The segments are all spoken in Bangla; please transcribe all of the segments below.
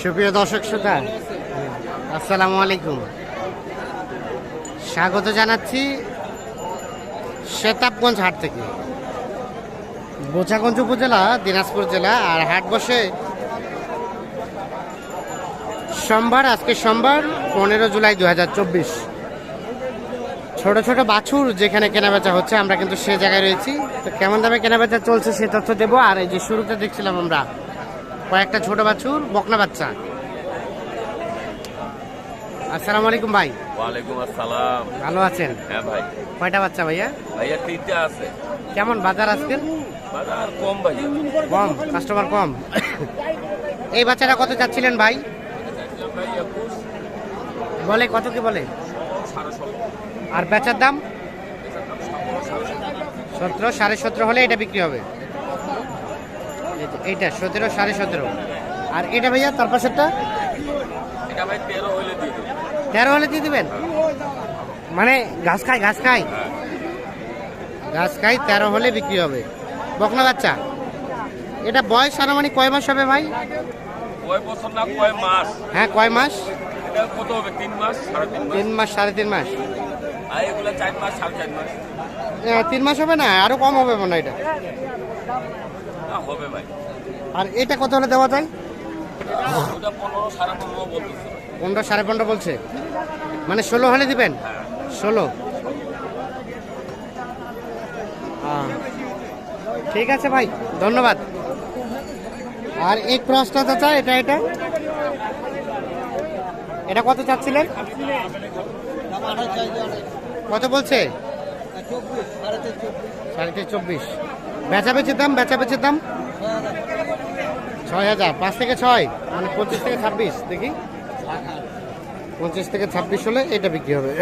সুপ্রিয় দর্শক শ্রোতা, আসসালামু আলাইকুম। স্বাগত জানাচ্ছি শেতাবগঞ্জ হাট থেকে। বোচাগঞ্জ উপজেলা, দিনাজপুর জেলা। আর হাট বসে সোমবার, আজকে সোমবার 15 জুলাই 2024। ছোট ছোট বাছুর যেখানে কেনাবেচা হচ্ছে, আমরা কিন্তু সে জায়গায় রয়েছি। তো কেমন দামে কেনাবেচা চলছে সে তথ্য দেবো। আর এই যে শুরুতে দেখছিলাম আমরা কয়েকটা ছোট বাছুর, বকনা বাচ্চা। আসসালামু আলাইকুম ভাই। ওয়ালাইকুম আসসালাম। ভালো আছেন? হ্যাঁ ভাই। কয়টা বাচ্চা ভাইয়া? ভাইয়া তিনটা আছে। কেমন বাজার আজকে? বাজার কম ভাইয়া। কম, কাস্টমার কম। এই বাচ্চাটা কত চাচ্ছিলেন ভাই? বলে কত কি বলে? আর বেচার দাম 17, 17.5 হলে এটা বিক্রি হবে। এইটা 17, 17.5। আর এটা ভাইয়া তার পাশেরটা? এটা ভাই 13 হইলে দিয়ে দেব। 13 হলে দিয়ে দিবেন? মানে ঘাস খায়, ঘাস খায়, ঘাস খায়, 13 হলে বিক্রি হবে। বকনা বাচ্চা। এটা বয়স আনুমানিক কয় মাস হবে ভাই? কয় বছর না কয় মাস? হ্যাঁ, কয় মাস? এটা কত হবে? 3 মাস, 3.5 মাস। 3 মাস, 3.5 মাস। আর এগুলা 4 মাস, 4.5 মাস। 3 মাস হবে না, আরো কম হবে মনে হয় এটা। না হবে ভাই। আর এটা কত হলে দেওয়া যায়? ওটা 15, 15.5 বলতেছে। 15, 15.5 বলছে। মানে 16 হলে দিবেন? 16। ঠিক আছে ভাই, ধন্যবাদ। আর এই ক্রসটা চাচা, এটা এটা কত চাচ্ছিলেন? কত বলছে? 24.5। বেচাবেচির দাম? 6,000। 5 থেকে 6 মানে 25 থেকে 26। দেখি 25 থেকে 26 হলে এটা বিক্রি হবে।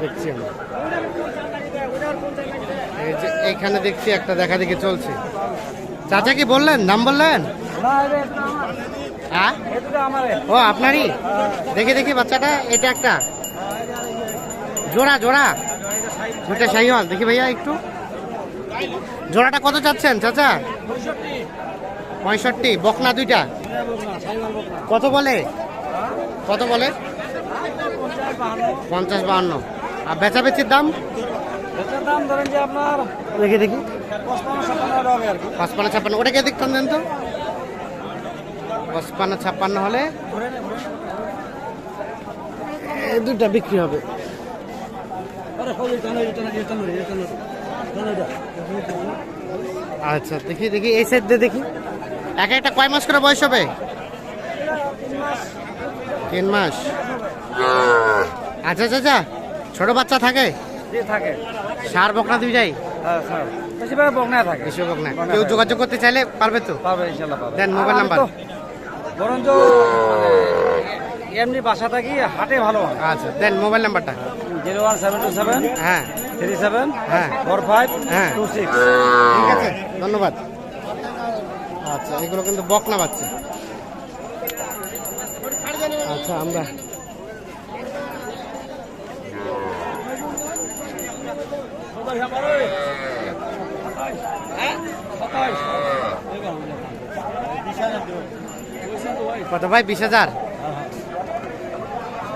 দেখছি আমরা, এই যে এইখানে দেখছি একটা দেখা দেখি চলছে। চাচা কি বললেন, দাম বললেন? হ্যাঁ, ও আপনারই। দেখি বাচ্চাটা, এটা একটা জোড়া, দুটা শাহিওয়াল। দেখি ভাইয়া একটু, জোড়াটা কত চাচ্ছেন চাচা? 65। বকনা দুইটা কত বলে? 50, 52। আর বেচাবেচির দাম? ধরেন যে আপনার দেখি 55, 56। ওটাকে দেখতাম দেন তো। 55, 56 হলে এই দুটা বিক্রি হবে। আচ্ছা, দেখি এই সাইড দিয়ে দেখি। একটা কয় মাস করে বয়স হবে? 3 মাস। আচ্ছা চাচা, ছোট বাচ্চা থাকে? থাকে সার বকনা দুইটাই? বেশিরভাগ বকনা থাকে। বেশি বকনা। কেউ যোগাযোগ করতে চাইলে পারবে তো? পাবে, ইনশাআল্লাহ পাবে। দেন মোবাইল নাম্বার। বরঞ্চ এমনি বাসা থাকি, হাটে ভালো হয়। আচ্ছা, দেন মোবাইল নাম্বারটা। 01727 হ্যাঁ 37 হ্যাঁ 4526। ঠিক আছে, ধন্যবাদ। আচ্ছা, এগুলো কিন্তু বকনা বাচ্চা। আচ্ছা, আমরা কত ভাই? 20,000।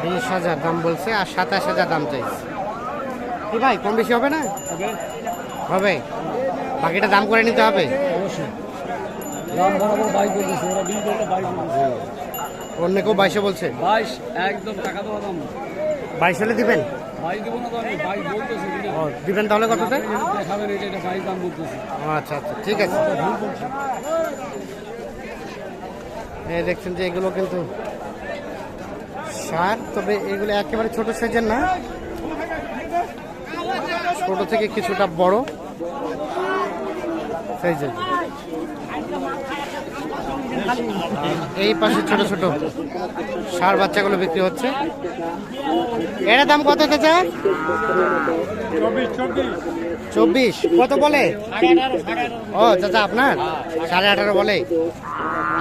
20,000 দাম বলছে, আর 27,000 দাম চাইছে। কি ভাই, কম বেশি হবে না? হবে। বাকিটা দাম করে নিতে হবে। অন্য কেউ 22 বলছে। 22 একদম টাকা দেওয়া দাম। 22 হলে দিবেন? 22 দেবো না তো আমি, 22 বলতেছি। দিবেন তাহলে কততে? দেখাবেন, এটা 22 দাম বলতেছি। আচ্ছা, ঠিক আছে। এই দেখছেন যে এগুলো কিন্তু সার, তবে এগুলো একেবারে ছোট সাইজের না, ছোট থেকে কিছুটা বড় সাইজের। এই পাশে ছোট ছোট ষাঁড় বাচ্চাগুলো বিক্রি হচ্ছে। এর দাম কত চাচা? 24। কত বলে? ও চাচা আপনার 18.5 বলে।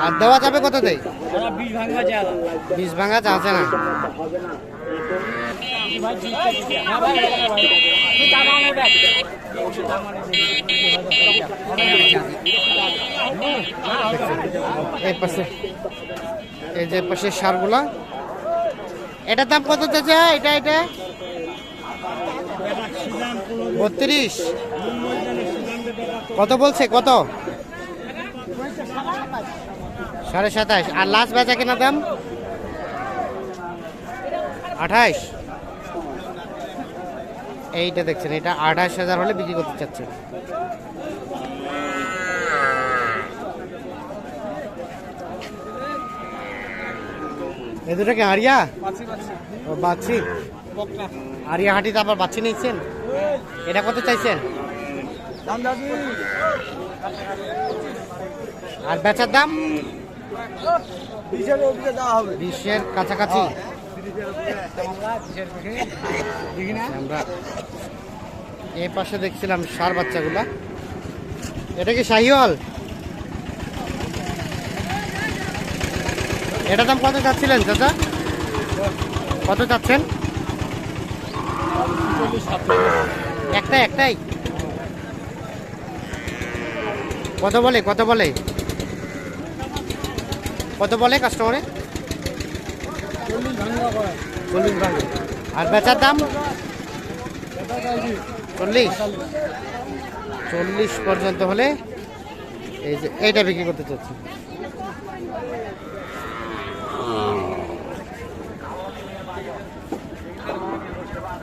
আর দেওয়া যাবে কততে? 20 ভাঙা যায়। 20 ভাঙা যাচ্ছে না। এই পাশে এই যে পাশে সারগুলা, এটার দাম কত চাচা? এটা 32। কত বলছে? কত? 27.5। আর লাস্ট বেচা কেনা দাম 28। এইটা দেখছেন, এটা 28,000 হলে বিক্রি করতে চাচ্ছে। এই দুটো কি আরিয়া? ও বাচ্চি। আরিয়া হাটিতে আবার বাচ্চি নিচ্ছেন? এটা কত চাইছেন? আর বেচার দাম 20-এর কাছাকাছি। আমরা এই পাশে দেখছিলাম সার বাচ্চাগুলা। এটা কি শাহিওয়াল? এটার দাম কত চাচ্ছিলেন চাচা? কত চাচ্ছেন? একটাই। কত বলে কাস্টমারে? 40 ভাঙে। আর বেচার দাম 40 পর্যন্ত হলে এই যে এইটা বিক্রি করতে চাচ্ছি।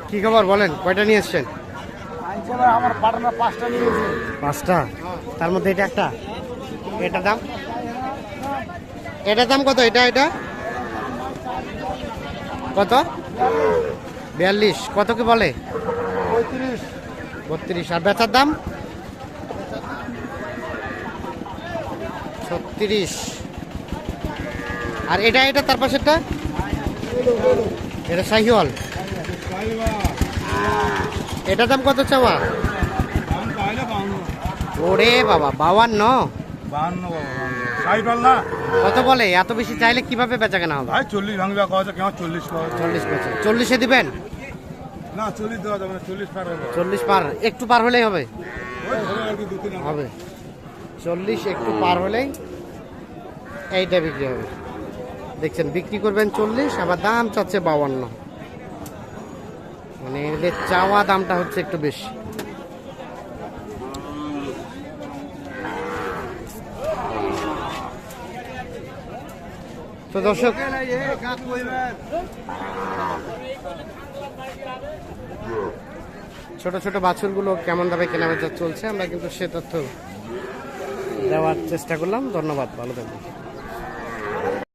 কি খবর বলেন, কয়টা নিয়ে এসছেন? আমার পার্টনার 5টা নিয়েছে। 5টা? তার মধ্যে এটা একটা। এটার দাম কত? এটা কত? 42। কত কি বলে? 32। আর বেচার দাম 36। আর এটা তার পাশেরটা? এটা শাহিওয়াল। এটার দাম কত চাওয়া? ওরে বাবা, 52। কত বলে? এত বেশি চাইলে কিভাবে বেচা কেনা হবে? 40 ভাঙবে, 40-এ দিবেন? না 40 দেওয়া যাবে না, 40 পার হবে। 40 পার? একটু পার হলেই হবে? হবে 40 একটু পার হলেই এইটা বিক্রি হবে। দেখছেন, বিক্রি করবেন 40, আবার দাম চাচ্ছে 52। মানে এদের চাওয়া দামটা হচ্ছে একটু বেশি। তো দর্শক, ছোট ছোট বাছুরগুলো কেমন দামে কেনাবেচা চলছে আমরা কিন্তু সে তথ্য দেওয়ার চেষ্টা করলাম। ধন্যবাদ, ভালো থাকবেন।